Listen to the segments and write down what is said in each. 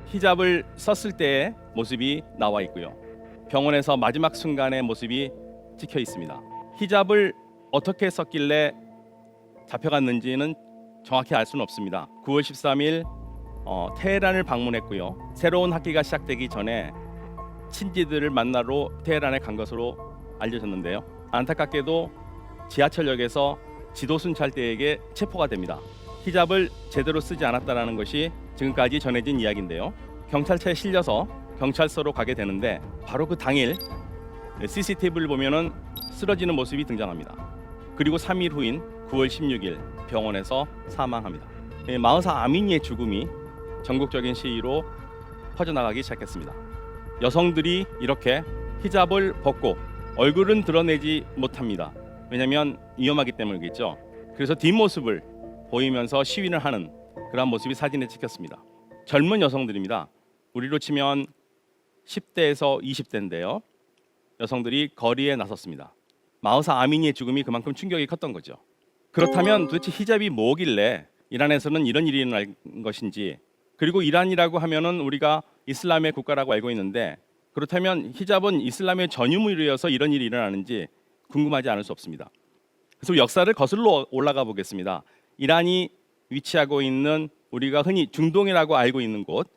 히잡을 썼을 때의 모습이 나와 있고요. 병원에서 마지막 순간의 모습이 찍혀 있습니다. 히잡을 어떻게 썼길래 잡혀갔는지는 정확히 알 수는 없습니다. 9월 13일 테헤란을 방문했고요. 새로운 학기가 시작되기 전에 친지들을 만나러 테헤란에 간 것으로 알려졌는데요. 안타깝게도 지하철역에서 지도순찰대에게 체포가 됩니다. 히잡을 제대로 쓰지 않았다는 것이 지금까지 전해진 이야기인데요. 경찰차에 실려서 경찰서로 가게 되는데 바로 그 당일 CCTV를 보면은 쓰러지는 모습이 등장합니다. 그리고 3일 후인 9월 16일 병원에서 사망합니다. 마흐사 아미니의 죽음이 전국적인 시위로 퍼져나가기 시작했습니다. 여성들이 이렇게 히잡을 벗고 얼굴은 드러내지 못합니다. 왜냐하면 위험하기 때문이겠죠. 그래서 뒷모습을 보이면서 시위를 하는 그런 모습이 사진에 찍혔습니다. 젊은 여성들입니다. 우리로 치면 10대에서 20대인데요. 여성들이 거리에 나섰습니다. 마흐사 아미니의 죽음이 그만큼 충격이 컸던 거죠. 그렇다면 도대체 히잡이 뭐길래 이란에서는 이런 일이 일어난 것인지, 그리고 이란이라고 하면은 우리가 이슬람의 국가라고 알고 있는데 그렇다면 히잡은 이슬람의 전유물이어서 이런 일이 일어나는지 궁금하지 않을 수 없습니다. 그래서 역사를 거슬러 올라가 보겠습니다. 이란이 위치하고 있는 우리가 흔히 중동이라고 알고 있는 곳,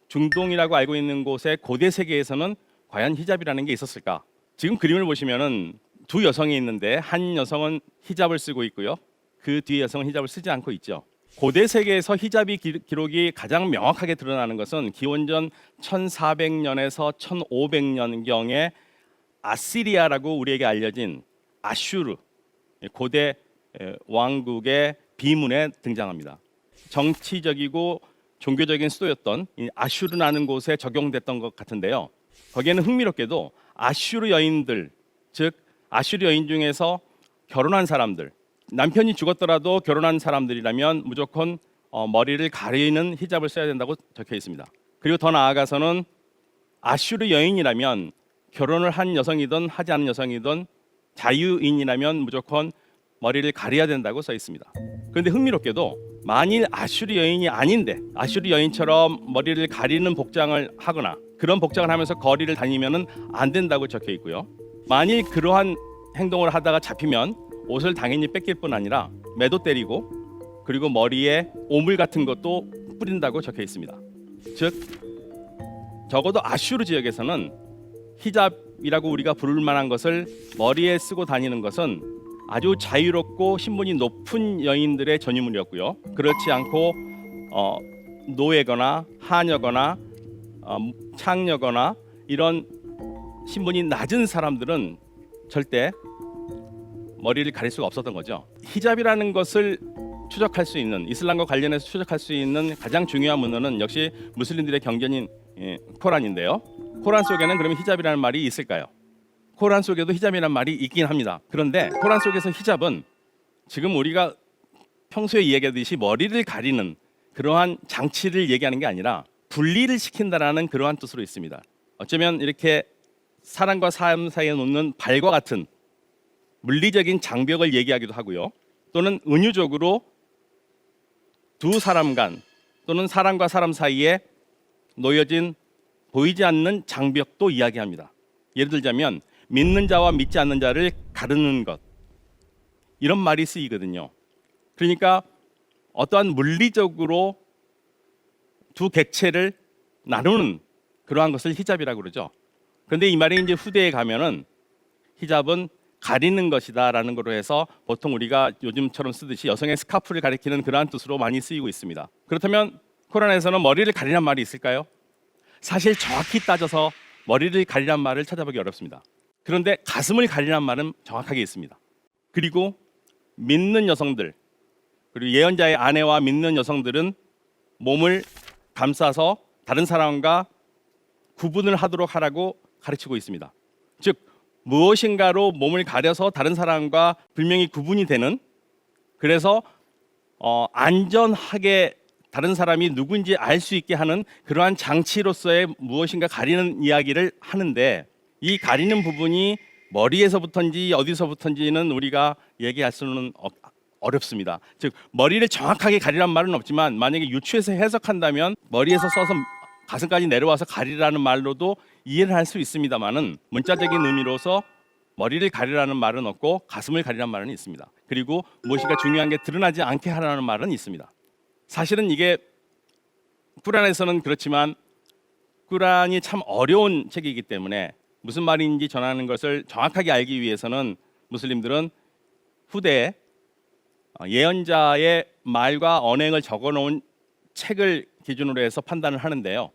중동이라고 알고 있는 곳의 고대 세계에서는 과연 히잡이라는 게 있었을까? 지금 그림을 보시면은 두 여성이 있는데 한 여성은 히잡을 쓰고 있고요. 그 뒤에 여성은 히잡을 쓰지 않고 있죠. 고대 세계에서 히잡이 기록이 가장 명확하게 드러나는 것은 기원전 1400년에서 1500년경에 아시리아라고 우리에게 알려진 아슈르 고대 왕국의 비문에 등장합니다. 정치적이고 종교적인 수도였던 이 아슈르라는 곳에 적용됐던 것 같은데요. 거기에는 흥미롭게도 아슈르 여인들, 즉 아슈르 여인 중에서 결혼한 사람들, 남편이 죽었더라도 결혼한 사람들이라면 무조건 머리를 가리는 히잡을 써야 된다고 적혀 있습니다. 그리고 더 나아가서는 아슈르 여인이라면 결혼을 한 여성이든 하지 않은 여성이든 자유인이라면 무조건 머리를 가려야 된다고 써 있습니다. 그런데 흥미롭게도 만일 아슈르 여인이 아닌데 아슈르 여인처럼 머리를 가리는 복장을 하거나 그런 복장을 하면서 거리를 다니면은 안 된다고 적혀 있고요. 만일 그러한 행동을 하다가 잡히면 옷을 당연히 뺏길 뿐 아니라 매도 때리고 그리고 머리에 오물 같은 것도 뿌린다고 적혀 있습니다. 즉 적어도 아슈르 지역에서는 히잡이라고 우리가 부를 만한 것을 머리에 쓰고 다니는 것은 아주 자유롭고 신분이 높은 여인들의 전유물이었고요. 그렇지 않고 노예거나 하녀거나 창녀거나 이런 신분이 낮은 사람들은 절대 머리를 가릴 수가 없었던 거죠. 히잡이라는 것을 추적할 수 있는, 이슬람과 관련해서 추적할 수 있는 가장 중요한 문헌은 역시 무슬림들의 경전인 코란인데요. 코란 속에는 그러면 히잡이라는 말이 있을까요? 코란 속에도 히잡이라는 말이 있긴 합니다. 그런데 코란 속에서 히잡은 지금 우리가 평소에 이야기하듯이 머리를 가리는 그러한 장치를 얘기하는 게 아니라 분리를 시킨다라는 그러한 뜻으로 있습니다. 어쩌면 이렇게 사람과 사람 사이에 놓는 발과 같은 물리적인 장벽을 얘기하기도 하고요. 또는 은유적으로 두 사람 간 또는 사람과 사람 사이에 놓여진 보이지 않는 장벽도 이야기합니다. 예를 들자면 믿는 자와 믿지 않는 자를 가르는 것, 이런 말이 쓰이거든요. 그러니까 어떠한 물리적으로 두 객체를 나누는 그러한 것을 히잡이라고 그러죠. 그런데 이 말이 이제 후대에 가면은 히잡은 가리는 것이다라는 거로 해서 보통 우리가 요즘처럼 쓰듯이 여성의 스카프를 가리키는 그러한 뜻으로 많이 쓰이고 있습니다. 그렇다면 코란에서는 머리를 가리란 말이 있을까요? 사실 정확히 따져서 머리를 가리란 말을 찾아보기 어렵습니다. 그런데 가슴을 가리란 말은 정확하게 있습니다. 그리고 믿는 여성들, 그리고 예언자의 아내와 믿는 여성들은 몸을 감싸서 다른 사람과 구분을 하도록 하라고 가르치고 있습니다. 즉 무엇인가로 몸을 가려서 다른 사람과 분명히 구분이 되는, 그래서 안전하게 다른 사람이 누군지 알 수 있게 하는 그러한 장치로서의 무엇인가 가리는 이야기를 하는데, 이 가리는 부분이 머리에서부터인지 어디서부터인지는 우리가 얘기할 수는 어렵습니다. 즉 머리를 정확하게 가리란 말은 없지만 만약에 유추해서 해석한다면 머리에서 써서 가슴까지 내려와서 가리라는 말로도 이해를 할 수 있습니다만은 문자적인 의미로서 머리를 가리라는 말은 없고 가슴을 가리라는 말은 있습니다. 그리고 무엇인가 중요한 게 드러나지 않게 하라는 말은 있습니다. 사실은 이게 꾸란에서는 그렇지만 꾸란이 참 어려운 책이기 때문에 무슨 말인지 전하는 것을 정확하게 알기 위해서는 무슬림들은 후대에 예언자의 말과 언행을 적어놓은 책을 기준으로 해서 판단을 하는데요.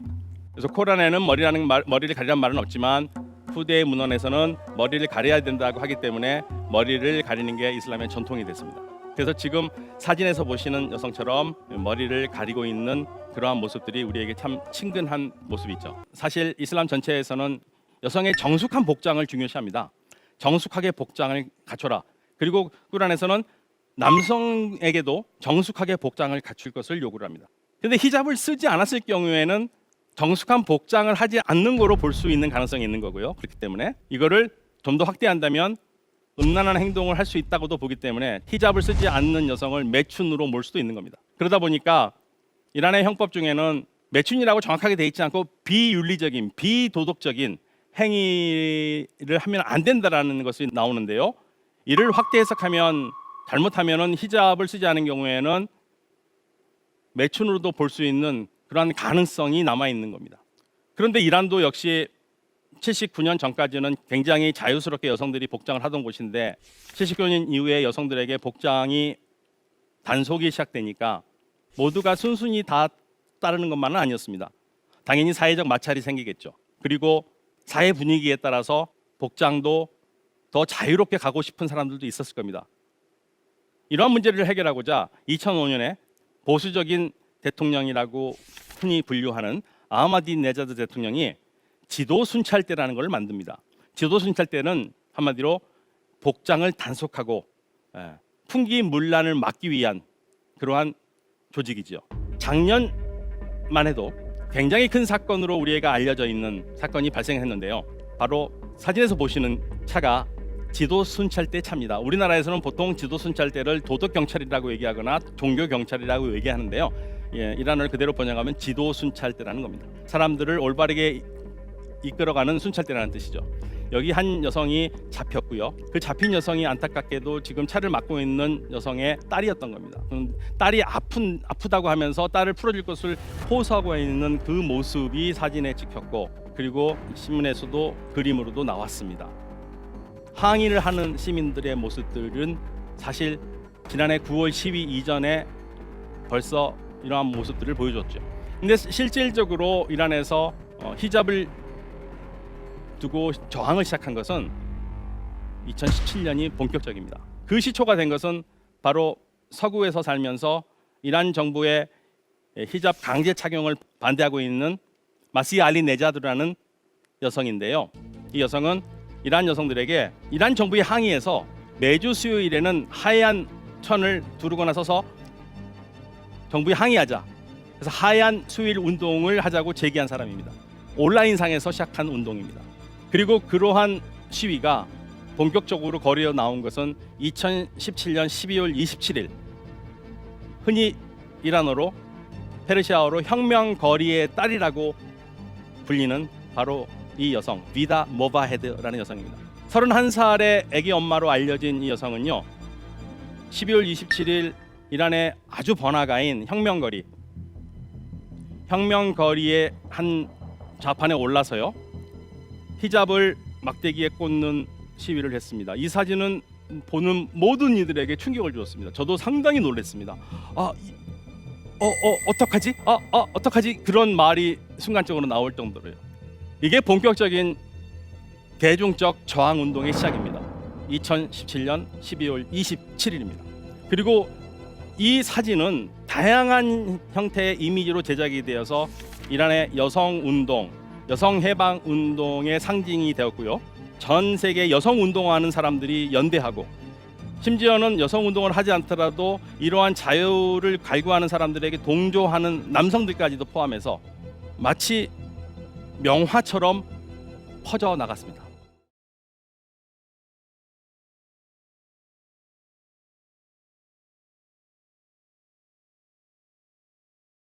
그래서 코란에는 머리를 가리라는 말은 없지만 후대의 문헌에서는 머리를 가려야 된다고 하기 때문에 머리를 가리는 게 이슬람의 전통이 됐습니다. 그래서 지금 사진에서 보시는 여성처럼 머리를 가리고 있는 그러한 모습들이 우리에게 참 친근한 모습이죠. 사실 이슬람 전체에서는 여성의 정숙한 복장을 중요시합니다. 정숙하게 복장을 갖춰라. 그리고 꾸란에서는 남성에게도 정숙하게 복장을 갖출 것을 요구를 합니다. 그런데 히잡을 쓰지 않았을 경우에는 정숙한 복장을 하지 않는 거로 볼 수 있는 가능성이 있는 거고요. 그렇기 때문에 이거를 좀 더 확대한다면 음란한 행동을 할 수 있다고도 보기 때문에 히잡을 쓰지 않는 여성을 매춘으로 몰 수도 있는 겁니다. 그러다 보니까 이란의 형법 중에는 매춘이라고 정확하게 돼 있지 않고 비윤리적인, 비도덕적인 행위를 하면 안 된다라는 것이 나오는데요. 이를 확대 해석하면 잘못하면은 히잡을 쓰지 않은 경우에는 매춘으로도 볼 수 있는 그러한 가능성이 남아 있는 겁니다. 그런데 이란도 역시 79년 전까지는 굉장히 자유스럽게 여성들이 복장을 하던 곳인데 79년 이후에 여성들에게 복장이 단속이 시작되니까 모두가 순순히 다 따르는 것만은 아니었습니다. 당연히 사회적 마찰이 생기겠죠. 그리고 사회 분위기에 따라서 복장도 더 자유롭게 가고 싶은 사람들도 있었을 겁니다. 이러한 문제를 해결하고자 2005년에 보수적인 대통령이라고 흔히 분류하는 아흐마디네자드 대통령이 지도 순찰대라는 걸 만듭니다. 지도 순찰대는 한마디로 복장을 단속하고 풍기문란을 막기 위한 그러한 조직이죠. 작년만 해도 굉장히 큰 사건으로 우리가 알려져 있는 사건이 발생했는데요. 바로 사진에서 보시는 차가 지도 순찰대 차입니다. 우리나라에서는 보통 지도 순찰대를 도덕 경찰이라고 얘기하거나 종교 경찰이라고 얘기하는데요. 이란어를 그대로 번역하면 지도 순찰대라는 겁니다. 사람들을 올바르게 이끌어가는 순찰대라는 뜻이죠. 여기 한 여성이 잡혔고요. 그 잡힌 여성이 안타깝게도 지금 차를 맡고 있는 여성의 딸이었던 겁니다. 딸이 아프다고 하면서 딸을 풀어줄 것을 호소하고 있는 그 모습이 사진에 찍혔고, 그리고 신문에서도 그림으로도 나왔습니다. 항의를 하는 시민들의 모습들은 사실 지난해 9월 10일 이전에 벌써 이러한 모습들을 보여줬죠. 근데 실질적으로 이란에서 히잡을 두고 저항을 시작한 것은 2017년이 본격적입니다. 그 시초가 된 것은 바로 서구에서 살면서 이란 정부의 히잡 강제 착용을 반대하고 있는 마시 알리 네자드라는 여성인데요. 이 여성은 이란 여성들에게 이란 정부의 항의에서 매주 수요일에는 하얀 천을 두르거나 서서 정부에 항의하자. 그래서 하얀 수요일 운동을 하자고 제기한 사람입니다. 온라인상에서 시작한 운동입니다. 그리고 그러한 시위가 본격적으로 거리에 나온 것은 2017년 12월 27일 흔히 이란어로 페르시아어로 혁명거리의 딸이라고 불리는 바로 이 여성 비다 모바헤드라는 여성입니다. 31살의 아기 엄마로 알려진 이 여성은요, 12월 27일 이란의 아주 번화가인 혁명거리의 한 좌판에 올라서요, 히잡을 막대기에 꽂는 시위를 했습니다. 이 사진은 보는 모든 이들에게 충격을 주었습니다. 저도 상당히 놀랐습니다. 어떡하지? 어떡하지? 그런 말이 순간적으로 나올 정도로요. 이게 본격적인 대중적 저항 운동의 시작입니다. 2017년 12월 27일입니다. 그리고 이 사진은 다양한 형태의 이미지로 제작이 되어서 이란의 여성 운동, 여성 해방 운동의 상징이 되었고요. 전 세계 여성 운동하는 사람들이 연대하고, 심지어는 여성 운동을 하지 않더라도 이러한 자유를 갈구하는 사람들에게 동조하는 남성들까지도 포함해서 마치 명화처럼 퍼져 나갔습니다.